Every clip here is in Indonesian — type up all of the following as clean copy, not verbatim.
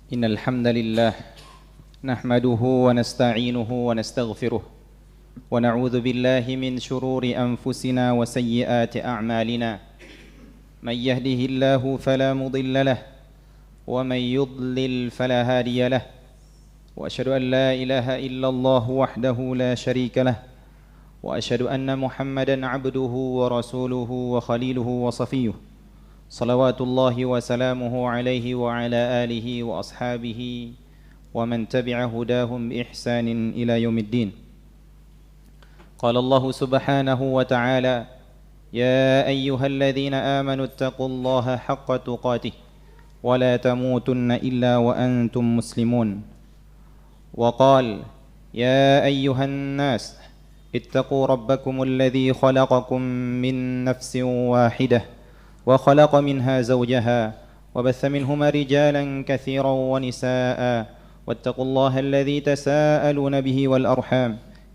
إن الحمد لله نحمده ونستعينه ونستغفره ونعوذ بالله من شرور أنفسنا وسيئات أعمالنا من يهده الله فلا مضل له ومن يضلل فلا هادي له وأشهد أن لا إله إلا الله وحده لا شريك له وأشهد أن محمدا عبده ورسوله وخليله وصفيه صلوات الله وسلامه عليه وعلى آله وأصحابه ومن تبع هداهم بإحسان إلى يوم الدين. قال الله سبحانه وتعالى: يا أيها الذين آمنوا اتقوا الله حق تقاته ولا تموتن إلا وأنتم مسلمون. وقال: يا أيها الناس اتقوا ربكم الذي خلقكم من نفس واحدة وخلق منها زوجها وبث منهما رجالا كثيرا ونساء واتقوا الله الذي تساءلون به والأرحام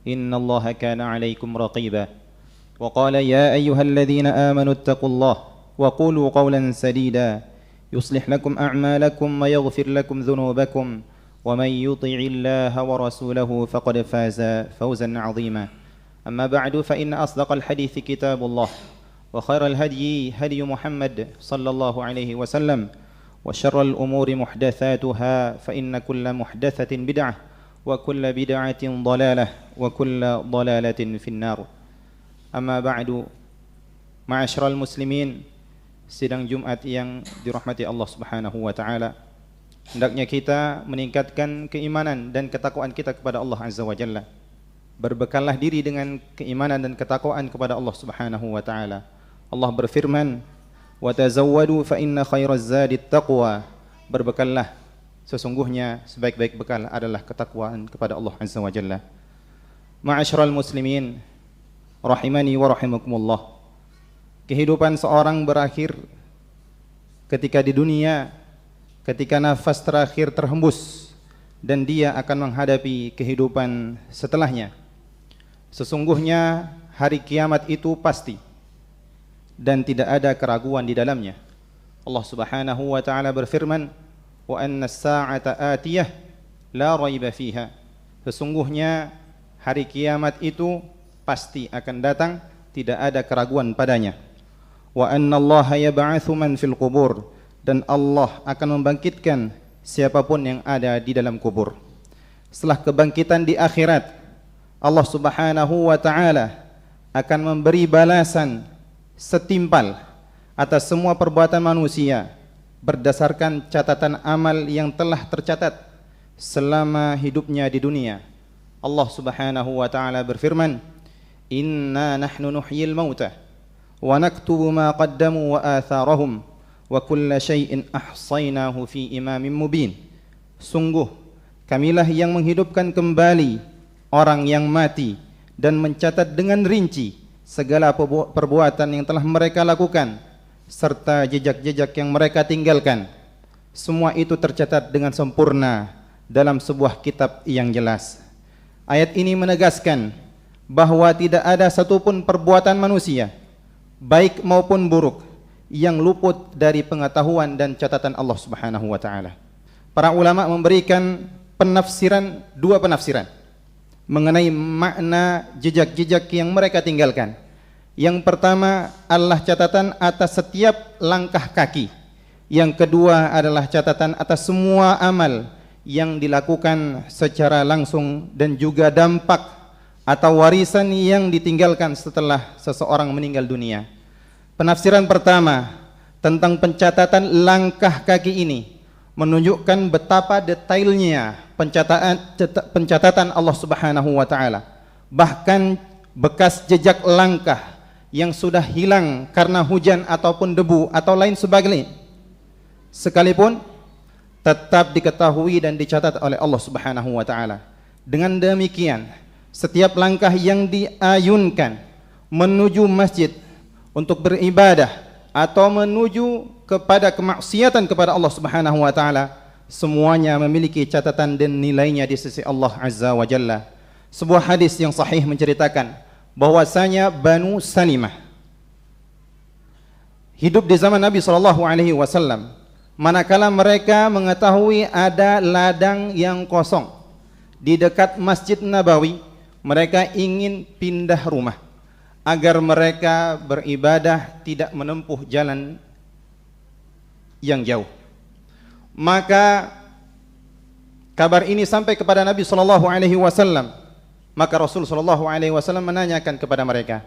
إن الله كان عليكم رقيبا. وقال: يا أيها الذين آمنوا اتقوا الله وقولوا قولا سديدا يصلح لكم أعمالكم ويغفر لكم ذنوبكم ومن يطع الله ورسوله فقد فاز فوزا عظيما. أما بعد فإن أصدق الحديث كتاب الله وخير الهدي هدي محمد صلى الله عليه وسلم وشر الأمور محدثاتها فإن كل محدثة بدعة وكل بدعة ضلالة وكل ضلالة في النار. أما بعد معاشر المسlimin, sidang Jumat yang dirahmati Allah Subhanahu wa taala, hendaknya kita meningkatkan keimanan dan ketakwaan kita kepada Allah Azza wa Jalla. Berbekallah diri dengan keimanan dan ketakwaan kepada Allah Subhanahu wa taala. Allah berfirman, "Wa tazawwadu fa inna khairaz zadit taqwa." Berbekallah, sesungguhnya sebaik-baik bekal adalah ketakwaan kepada Allah Azza wa Jalla. Ma'asyiral muslimin, rahimani wa rahimakumullah. Kehidupan seorang berakhir ketika di dunia, ketika nafas terakhir terhembus dan dia akan menghadapi kehidupan setelahnya. Sesungguhnya hari kiamat itu pasti dan tidak ada keraguan di dalamnya. Allah Subhanahu wa taala berfirman, "Wa anna as-sa'ata atiyah la raiba fiha." Sesungguhnya hari kiamat itu pasti akan datang, tidak ada keraguan padanya. Wa anna Allaha yab'atsu man fil qubur, dan Allah akan membangkitkan siapapun yang ada di dalam kubur. Setelah kebangkitan di akhirat, Allah Subhanahu wa taala akan memberi balasan setimpal atas semua perbuatan manusia berdasarkan catatan amal yang telah tercatat selama hidupnya di dunia. Allah Subhanahu wa taala berfirman, "Inna nahnu nuhyil mauta wa naktubu ma qaddamu wa atharahum wa kulla syai'in ahsaynahu fi imamin mubin." Sungguh kamilah yang menghidupkan kembali orang yang mati dan mencatat dengan rinci segala perbuatan yang telah mereka lakukan serta jejak-jejak yang mereka tinggalkan. Semua itu tercatat dengan sempurna dalam sebuah kitab yang jelas. Ayat ini menegaskan bahwa tidak ada satupun perbuatan manusia, baik maupun buruk, yang luput dari pengetahuan dan catatan Allah Subhanahu wa taala. Para ulama memberikan dua penafsiran mengenai makna jejak-jejak yang mereka tinggalkan. Yang pertama adalah catatan atas setiap langkah kaki. Yang kedua adalah catatan atas semua amal yang dilakukan secara langsung dan juga dampak atau warisan yang ditinggalkan setelah seseorang meninggal dunia. Penafsiran pertama tentang pencatatan langkah kaki ini menunjukkan betapa detailnya pencatatan Allah Subhanahu wa taala. Bahkan bekas jejak langkah yang sudah hilang karena hujan ataupun debu atau lain sebagainya sekalipun tetap diketahui dan dicatat oleh Allah Subhanahu wa taala. Dengan demikian, setiap langkah yang diayunkan menuju masjid untuk beribadah atau menuju kepada kemaksiatan kepada Allah Subhanahu wa taala, semuanya memiliki catatan dan nilainya di sisi Allah Azza wa Jalla. Sebuah hadis yang sahih menceritakan bahwasanya Banu Salimah hidup di zaman Nabi SAW manakala mereka mengetahui ada ladang yang kosong di dekat Masjid Nabawi, mereka ingin pindah rumah agar mereka beribadah tidak menempuh jalan yang jauh. Maka kabar ini sampai kepada Nabi sallallahu alaihi wasallam. Maka Rasul sallallahu alaihi wasallam menanyakan kepada mereka,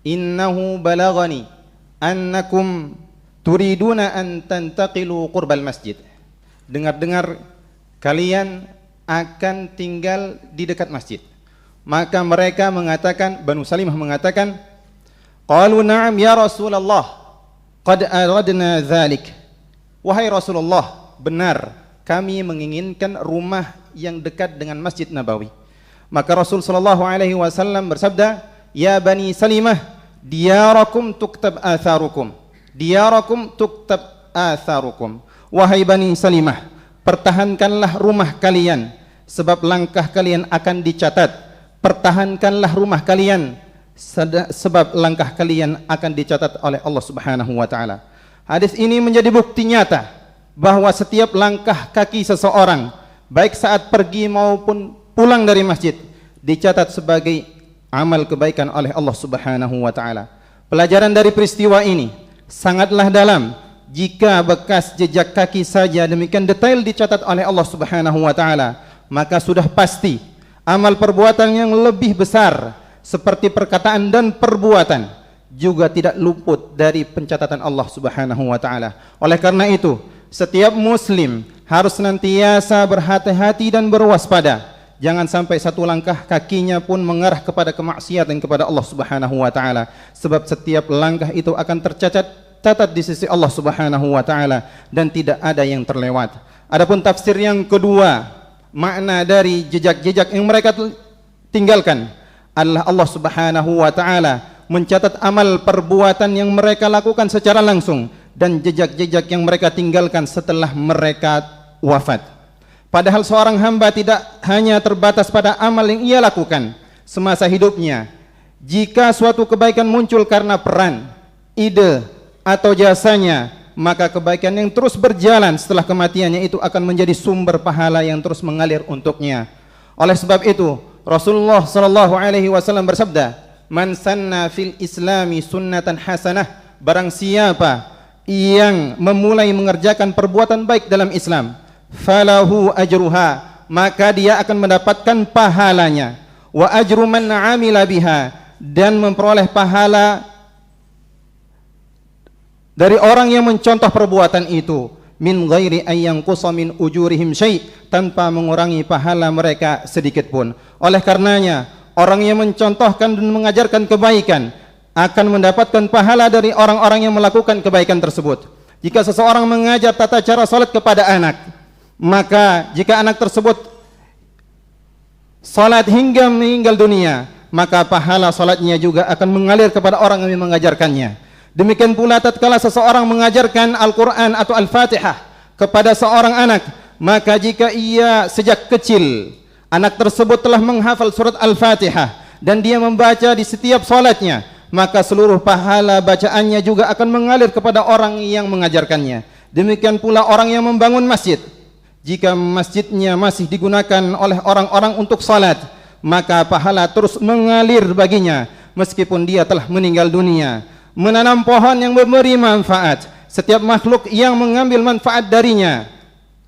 "Innahu balagani annakum turiduna an tantaqilu qurbal masjid." Dengar-dengar kalian akan tinggal di dekat masjid. Maka mereka mengatakan, Banu Salimah mengatakan, "Qalu na'am ya Rasulullah, qad aradna dzalik." Wahai Rasulullah, benar kami menginginkan rumah yang dekat dengan Masjid Nabawi. Maka Rasul sallallahu alaihi wasallam bersabda, "Ya Bani Salimah, diyarakum tuktab atharukum." Diyarakum tuktab atharukum. Wahai Bani Salimah, pertahankanlah rumah kalian sebab langkah kalian akan dicatat. Pertahankanlah rumah kalian sebab langkah kalian akan dicatat oleh Allah Subhanahu wa taala. Hadis ini menjadi bukti nyata bahwa setiap langkah kaki seseorang, baik saat pergi maupun pulang dari masjid, dicatat sebagai amal kebaikan oleh Allah Subhanahu wa taala. Pelajaran dari peristiwa ini sangatlah dalam. Jika bekas jejak kaki saja demikian detail dicatat oleh Allah Subhanahu wa taala, maka sudah pasti amal perbuatan yang lebih besar seperti perkataan dan perbuatan juga tidak luput dari pencatatan Allah Subhanahu wa taala. Oleh karena itu, setiap muslim harus senantiasa berhati-hati dan berwaspada. Jangan sampai satu langkah kakinya pun mengarah kepada kemaksiatan kepada Allah Subhanahu wa taala, sebab setiap langkah itu akan tercatat di sisi Allah Subhanahu wa taala dan tidak ada yang terlewat. Adapun tafsir yang kedua, makna dari jejak-jejak yang mereka tinggalkan adalah Allah Subhanahu wa taala mencatat amal perbuatan yang mereka lakukan secara langsung dan jejak-jejak yang mereka tinggalkan setelah mereka wafat. Padahal seorang hamba tidak hanya terbatas pada amal yang ia lakukan semasa hidupnya. Jika suatu kebaikan muncul karena peran, ide, atau jasanya, maka kebaikan yang terus berjalan setelah kematiannya itu akan menjadi sumber pahala yang terus mengalir untuknya. Oleh sebab itu, Rasulullah sallallahu alaihi wasallam bersabda, "Man sanna fil islami sunnatan hasanah." Barang siapa yang memulai mengerjakan perbuatan baik dalam Islam, falahu ajruha, maka dia akan mendapatkan pahalanya, wa ajru man amila biha, dan memperoleh pahala dari orang yang mencontoh perbuatan itu, min ghairi ayyanqusa min ujurihim syai', tanpa mengurangi pahala mereka sedikit pun. Oleh karenanya, orang yang mencontohkan dan mengajarkan kebaikan akan mendapatkan pahala dari orang-orang yang melakukan kebaikan tersebut. Jika seseorang mengajar tata cara salat kepada anak, maka jika anak tersebut salat hingga meninggal dunia, maka pahala salatnya juga akan mengalir kepada orang yang mengajarkannya. Demikian pula tatkala seseorang mengajarkan Al-Quran atau Al-Fatihah kepada seorang anak, maka jika ia sejak kecil anak tersebut telah menghafal surat Al-Fatihah dan dia membaca di setiap salatnya, maka seluruh pahala bacaannya juga akan mengalir kepada orang yang mengajarkannya. Demikian pula orang yang membangun masjid, jika masjidnya masih digunakan oleh orang-orang untuk salat, maka pahala terus mengalir baginya meskipun dia telah meninggal dunia. Menanam pohon yang memberi manfaat, setiap makhluk yang mengambil manfaat darinya,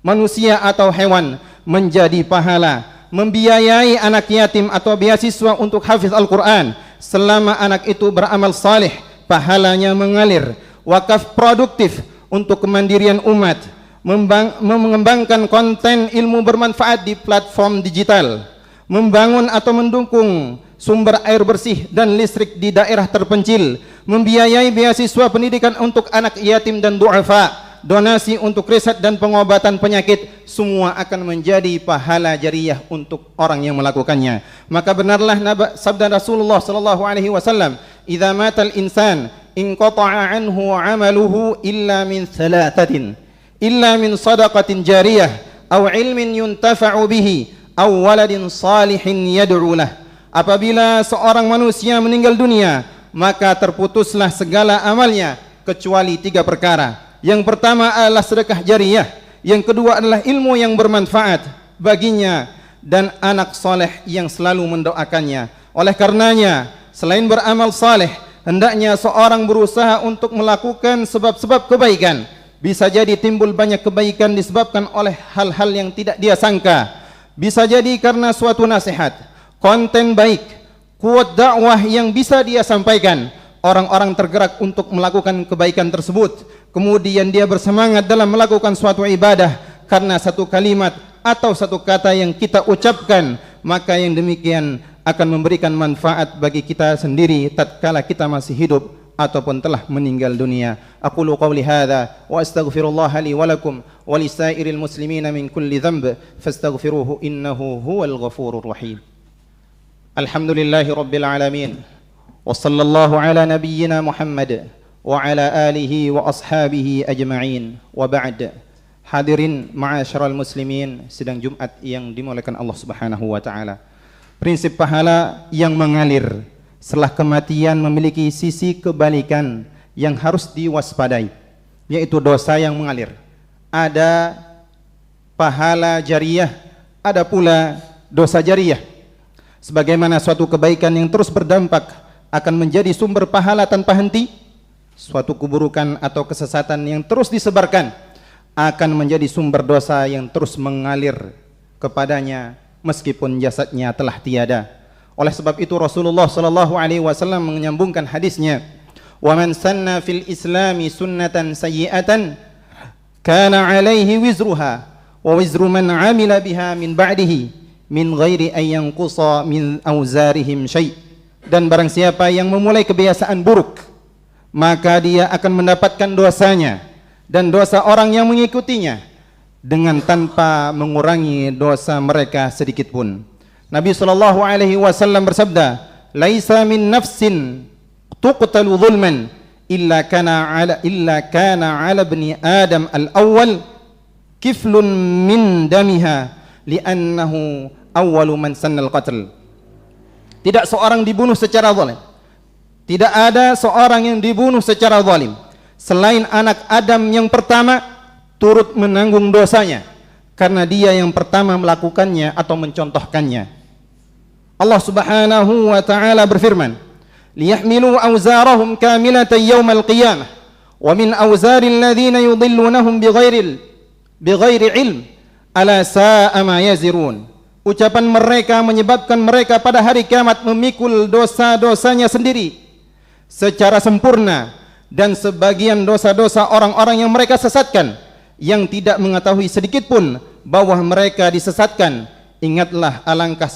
manusia atau hewan, menjadi pahala. Membiayai anak yatim atau beasiswa untuk hafiz Al-Quran, selama anak itu beramal saleh, pahalanya mengalir. Wakaf produktif untuk kemandirian umat, mengembangkan konten ilmu bermanfaat di platform digital, membangun atau mendukung sumber air bersih dan listrik di daerah terpencil, membiayai beasiswa pendidikan untuk anak yatim dan du'afa, donasi untuk riset dan pengobatan penyakit, semua akan menjadi pahala jariyah untuk orang yang melakukannya. Maka benarlah sabda Rasulullah sallallahu alaihi wasallam, "Idza matal insan inqata'a anhu 'amaluhu illa min thalathatin, illa min sadaqatin jariyah, aw ilmin yuntafa'u bihi, aw waladin salihin yad'u lah." Apabila seorang manusia meninggal dunia, maka terputuslah segala amalnya kecuali 3 perkara. Yang pertama adalah sedekah jariyah, yang kedua adalah ilmu yang bermanfaat baginya dan anak soleh yang selalu mendoakannya. Oleh karenanya, selain beramal saleh, hendaknya seorang berusaha untuk melakukan sebab-sebab kebaikan. Bisa jadi timbul banyak kebaikan disebabkan oleh hal-hal yang tidak dia sangka. Bisa jadi karena suatu nasihat, konten baik, quote dakwah yang bisa dia sampaikan. Orang-orang tergerak untuk melakukan kebaikan tersebut. Kemudian dia bersemangat dalam melakukan suatu ibadah karena satu kalimat atau satu kata yang kita ucapkan, maka yang demikian akan memberikan manfaat bagi kita sendiri tatkala kita masih hidup ataupun telah meninggal dunia. Aqulu qawli hadza wa astaghfirullah li wa lakum wa lisairil muslimina min kulli dhanb fastaghfiruhu innahu huwal ghafurur rahim. Alhamdulillahi rabbil alamin. Wa sallallahu ala nabiyyina Muhammad wa ala alihi wa ashabihi ajma'in. Wa ba'd. Hadirin ma'asyiral muslimin, sidang Jumat yang dimuliakan Allah Subhanahu wa taala. Prinsip pahala yang mengalir setelah kematian memiliki sisi kebalikan yang harus diwaspadai, yaitu dosa yang mengalir. Ada pahala jariyah, ada pula dosa jariyah. Sebagaimana suatu kebaikan yang terus berdampak akan menjadi sumber pahala tanpa henti, suatu keburukan atau kesesatan yang terus disebarkan akan menjadi sumber dosa yang terus mengalir kepadanya meskipun jasadnya telah tiada. Oleh sebab itu Rasulullah sallallahu alaihi wasallam menyambungkan hadisnya, "Wa man sanna fil islami sunnatan sayyi'atan kana 'alaihi wizruha wa wizru man 'amila biha min ba'dihi min ghairi an yanqusa min awzarihim syai'." Dan barang siapa yang memulai kebiasaan buruk, maka dia akan mendapatkan dosanya dan dosa orang yang mengikutinya dengan tanpa mengurangi dosa mereka sedikit pun. Nabi sallallahu alaihi wasallam bersabda, "Laisa min nafsin tuqtalu zulman illa kana 'ala ibni Adam al-awwal kiflun min damiha li'annahu awwalu man sanna al-qatl." Tidak seorang dibunuh secara zalim. Tidak ada seorang yang dibunuh secara zalim selain anak Adam yang pertama turut menanggung dosanya karena dia yang pertama melakukannya atau mencontohkannya. Allah Subhanahu wa taala berfirman, "Liyahmilu awzarahum kamilatan yaumal qiyamah wa min awzaril ladzina yudhillunahum bighairi ilm ala sa'a ma yazirun." Ucapan mereka menyebabkan mereka pada hari kiamat memikul dosa-dosanya sendiri secara sempurna, dan sebagian dosa-dosa orang-orang yang mereka sesatkan yang tidak mengetahui sedikit pun bahwa mereka disesatkan. Ingatlah alangkah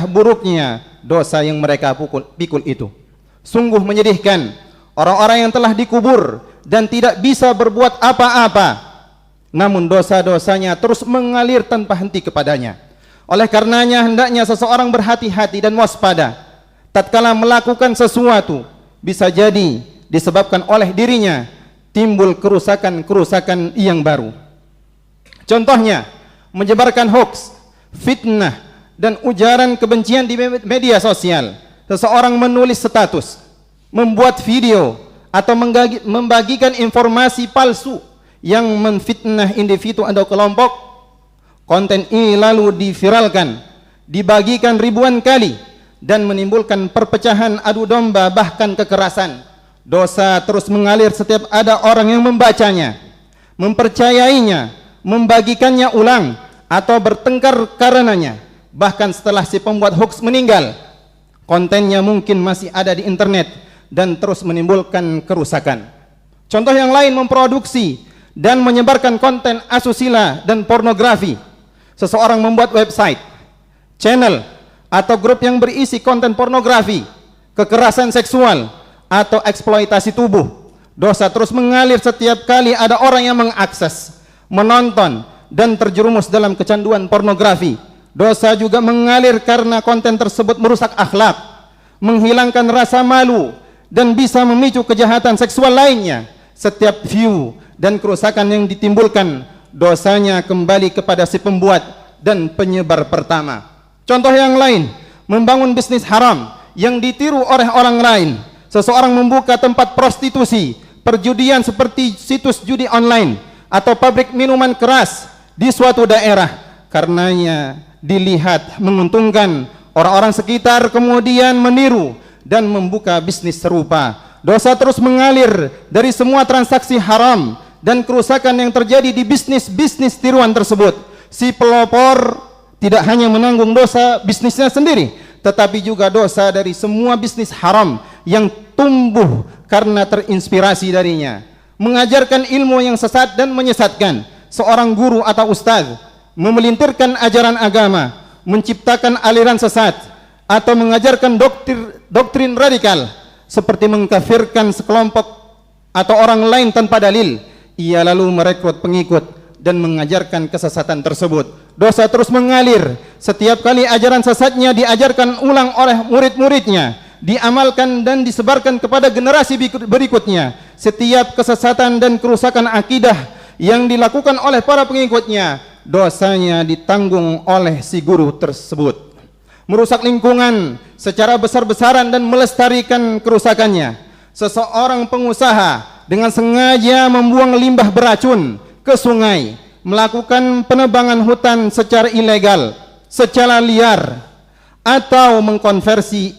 buruknya dosa yang mereka pikul itu. Sungguh menyedihkan orang-orang yang telah dikubur dan tidak bisa berbuat apa-apa, namun dosa-dosanya terus mengalir tanpa henti kepadanya. Oleh karenanya hendaknya seseorang berhati-hati dan waspada tatkala melakukan sesuatu. Bisa jadi disebabkan oleh dirinya timbul kerusakan-kerusakan yang baru. Contohnya, menyebarkan hoax, fitnah, dan ujaran kebencian di media sosial. Seseorang menulis status, membuat video, atau membagikan informasi palsu yang menfitnah individu atau kelompok. Konten ini lalu diviralkan, dibagikan ribuan kali, dan menimbulkan perpecahan, adu domba, bahkan kekerasan. Dosa terus mengalir setiap ada orang yang membacanya, mempercayainya, membagikannya ulang, atau bertengkar karenanya. Bahkan setelah si pembuat hoax meninggal, kontennya mungkin masih ada di internet dan terus menimbulkan kerusakan. Contoh yang lain, memproduksi dan menyebarkan konten asusila dan pornografi. Seseorang membuat website, channel, atau grup yang berisi konten pornografi, kekerasan seksual, atau eksploitasi tubuh. Dosa terus mengalir setiap kali ada orang yang mengakses, menonton, dan terjerumus dalam kecanduan pornografi. Dosa juga mengalir karena konten tersebut merusak akhlak, menghilangkan rasa malu, dan bisa memicu kejahatan seksual lainnya. Setiap view dan kerusakan yang ditimbulkan, dosanya kembali kepada si pembuat dan penyebar pertama. Contoh yang lain, membangun bisnis haram yang ditiru oleh orang lain. Seseorang membuka tempat prostitusi, perjudian seperti situs judi online atau pabrik minuman keras di suatu daerah, karenanya dilihat menguntungkan, orang-orang sekitar kemudian meniru dan membuka bisnis serupa. Dosa terus mengalir dari semua transaksi haram dan kerusakan yang terjadi di bisnis-bisnis tiruan tersebut. Si pelopor tidak hanya menanggung dosa bisnisnya sendiri, tetapi juga dosa dari semua bisnis haram yang tumbuh karena terinspirasi darinya. Mengajarkan ilmu yang sesat dan menyesatkan. Seorang guru atau ustadz memelintirkan ajaran agama, menciptakan aliran sesat, atau mengajarkan doktrin radikal seperti mengkafirkan sekelompok atau orang lain tanpa dalil. Ia lalu merekrut pengikut dan mengajarkan kesesatan tersebut. Dosa terus mengalir. Setiap kali ajaran sesatnya diajarkan ulang oleh murid-muridnya, diamalkan dan disebarkan kepada generasi berikutnya. Setiap kesesatan dan kerusakan akidah yang dilakukan oleh para pengikutnya, dosanya ditanggung oleh si guru tersebut. Merusak lingkungan secara besar-besaran dan melestarikan kerusakannya. Seseorang pengusaha dengan sengaja membuang limbah beracun ke sungai, melakukan penebangan hutan secara ilegal, secara liar, atau mengkonversi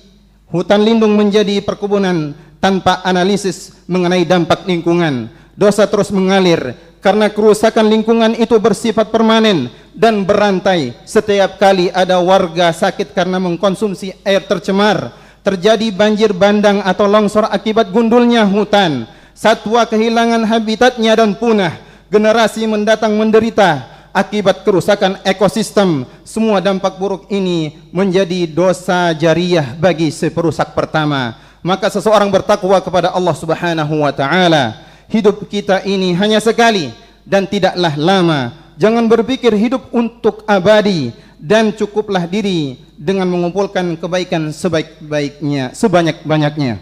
hutan lindung menjadi perkebunan tanpa analisis mengenai dampak lingkungan. Dosa terus mengalir karena kerusakan lingkungan itu bersifat permanen dan berantai. Setiap kali ada warga sakit karena mengkonsumsi air tercemar, terjadi banjir bandang atau longsor akibat gundulnya hutan, satwa kehilangan habitatnya dan punah, generasi mendatang menderita akibat kerusakan ekosistem. Semua dampak buruk ini menjadi dosa jariyah bagi si perusak pertama. Maka seseorang bertakwa kepada Allah Subhanahu wa taala. Hidup kita ini hanya sekali dan tidaklah lama. Jangan berpikir hidup untuk abadi, dan cukuplah diri dengan mengumpulkan kebaikan sebaik-baiknya, sebanyak-banyaknya.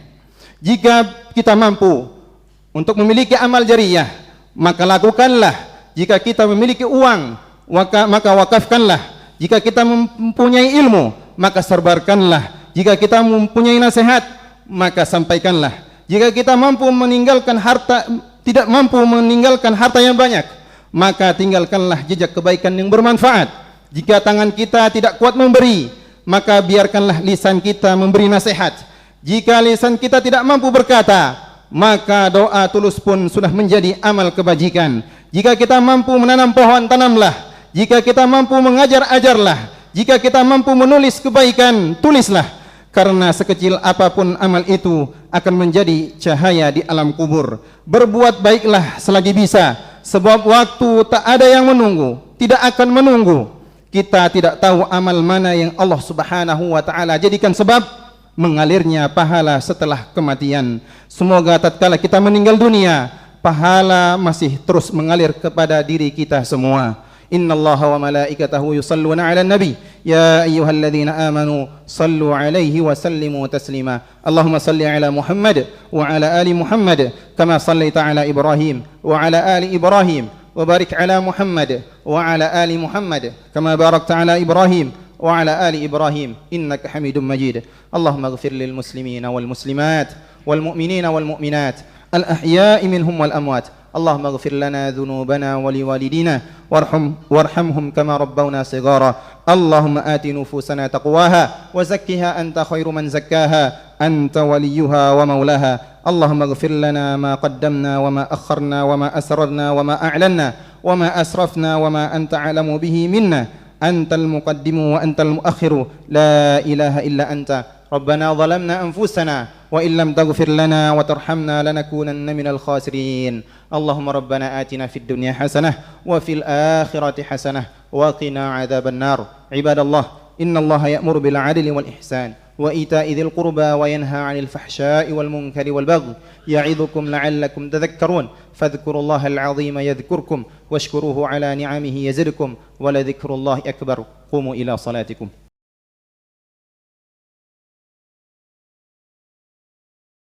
Jika kita mampu untuk memiliki amal jariyah, maka lakukanlah. Jika kita memiliki uang, maka wakafkanlah. Jika kita mempunyai ilmu, maka sebarkanlah. Jika kita mempunyai nasihat, maka sampaikanlah. Jika kita mampu meninggalkan harta, tidak mampu meninggalkan harta yang banyak, maka tinggalkanlah jejak kebaikan yang bermanfaat. Jika tangan kita tidak kuat memberi, maka biarkanlah lisan kita memberi nasihat. Jika lisan kita tidak mampu berkata, maka doa tulus pun sudah menjadi amal kebajikan. Jika kita mampu menanam pohon, tanamlah. Jika kita mampu mengajar, ajarlah. Jika kita mampu menulis kebaikan, tulislah. Karena sekecil apapun amal itu akan menjadi cahaya di alam kubur. Berbuat baiklah selagi bisa, sebab waktu tak ada yang menunggu, tidak akan menunggu. Kita tidak tahu amal mana yang Allah Subhanahu wa taala jadikan sebab mengalirnya pahala setelah kematian. Semoga tatkala kita meninggal dunia, pahala masih terus mengalir kepada diri kita semua. Innallaha wa malaikatahu yusalluna 'alan nabi ya ayyuhalladzina amanu sallu 'alaihi wa sallimu taslima. Allahumma salli 'ala Muhammad wa 'ala ali Muhammad kama sallaita 'ala Ibrahim wa 'ala ali Ibrahim wa barik 'ala Muhammad wa 'ala ali Muhammad kama barakta 'ala Ibrahim wa 'ala ali Ibrahim innaka Hamidum Majid. Allahumma ighfir lil muslimina wal muslimat wal mu'minina wal mu'minat al ahya'i minhum wal amwat. اللهم اغفر لنا ذنوبنا ولوالدينا وارحمهم كما ربونا صغارا. اللهم آت نفوسنا تقواها وزكها أنت خير من زكاها أنت وليها ومولاها. اللهم اغفر لنا ما قدمنا وما أخرنا وما أسررنا وما أعلنا وما أسرفنا وما أنت أعلم به منا. أنت المقدم وأنت المؤخر لا إله إلا أنت. ربنا ظلمنا أنفسنا وإن لم تغفر لنا وترحمنا لنكونن من الخاسرين. اللهم ربنا آتنا في الدنيا حسنة وفي الآخرة حسنة وقنا عذاب النار. عباد الله إن الله يأمر بالعدل والإحسان وإيتاء ذي القربى وينهى عن الفحشاء والمنكر والبغي يعظكم لعلكم تذكرون. فاذكروا الله العظيم يذكركم واشكروه على نعمه يزدكم ولذكر الله أكبر. قوموا إلى صلاتكم.